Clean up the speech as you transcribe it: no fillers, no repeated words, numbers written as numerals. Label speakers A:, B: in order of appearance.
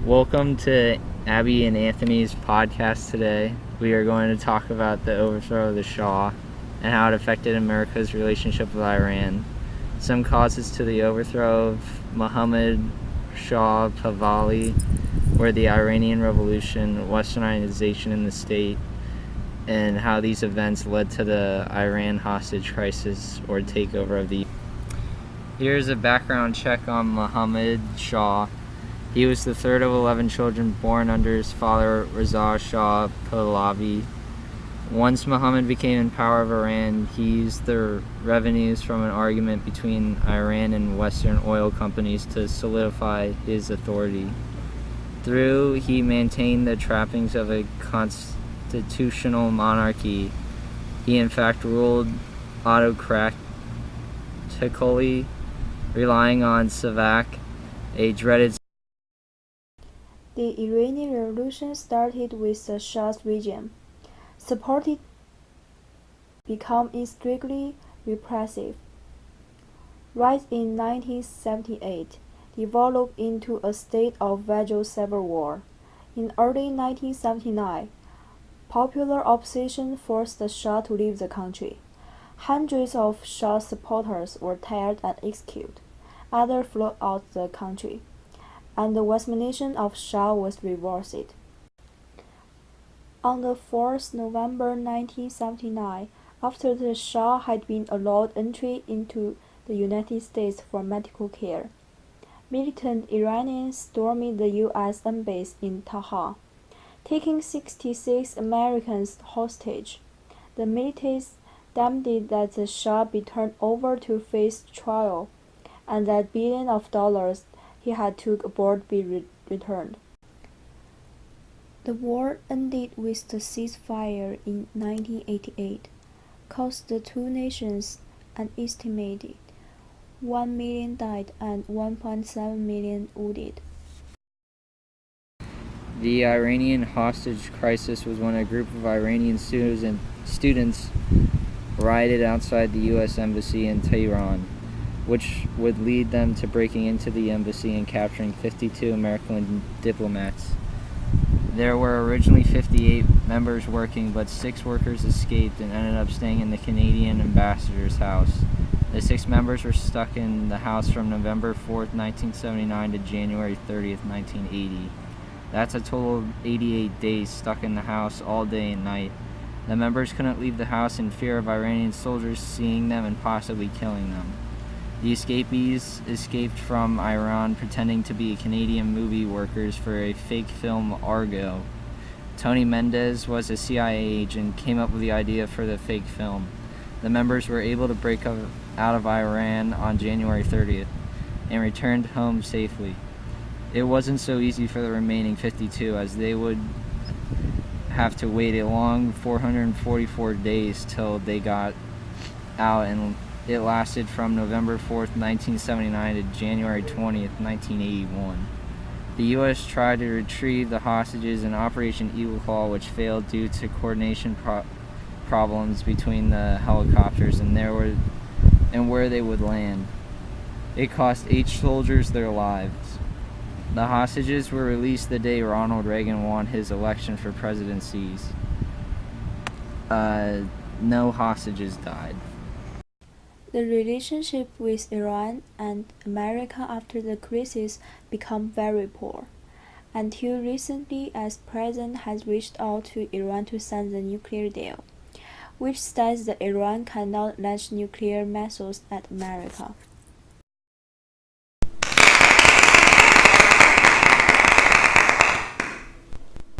A: Welcome to Abby and Anthony's podcast today. We are going to talk about the overthrow of the Shah and how it affected America's relationship with Iran. Some causes to the overthrow of Muhammad Shah Pahlavi were the Iranian Revolution, westernization in the state, and how these events led to the Iran hostage crisis or takeover of the. Here's a background check on Muhammad Shah. He was the third of 11 children born under his father Reza Shah Pahlavi. Once Muhammad became in power of Iran, he used the revenues from an argument between Iran and Western oil companies to solidify his authority. He maintained the trappings of a constitutional monarchy. He in fact ruled autocratically, relying on Savak, a dreaded.
B: The Iranian Revolution started with the Shah's regime, supported become strictly repressive. Rise in 1978 developed into a state of vagal civil war. In early 1979, popular opposition forced the Shah to leave the country. Hundreds of Shah supporters were tried and executed. Others fled out the country, and the resignation of Shah was reversed. On the 4th November 1979, after the Shah had been allowed entry into the United States for medical care, militant Iranians stormed the U.S. embassy in Tehran, taking 66 Americans hostage. The militants demanded that the Shah be turned over to face trial, and that billions of dollars he had took aboard be returned. The war ended with the ceasefire in 1988, cost the two nations an estimated 1 million died and 1.7 million wounded.
A: The Iranian hostage crisis was when a group of Iranian students rioted outside the U.S. Embassy in Tehran, which would lead them to breaking into the embassy and capturing 52 American diplomats. There were originally 58 members working, but 6 workers escaped and ended up staying in the Canadian ambassador's house. The 6 members were stuck in the house from November 4th, 1979 to January 30th, 1980. That's a total of 88 days stuck in the house all day and night. The members couldn't leave the house in fear of Iranian soldiers seeing them and possibly killing them. The escapees escaped from Iran pretending to be Canadian movie workers for a fake film Argo. Tony Mendez was a CIA agent, came up with the idea for the fake film. The members were able to break out of Iran on January 30th and returned home safely. It wasn't so easy for the remaining 52, as they would have to wait a long 444 days till they got out, and it lasted from November 4th, 1979 to January 20th, 1981. The U.S. tried to retrieve the hostages in Operation Eagle Claw, which failed due to coordination problems between the helicopters and where they would land. It cost 8 soldiers their lives. The hostages were released the day Ronald Reagan won his election for presidency. No hostages died.
B: The relationship with Iran and America after the crisis became very poor, until recently, as President has reached out to Iran to sign the nuclear deal, which states that Iran cannot launch nuclear missiles at America.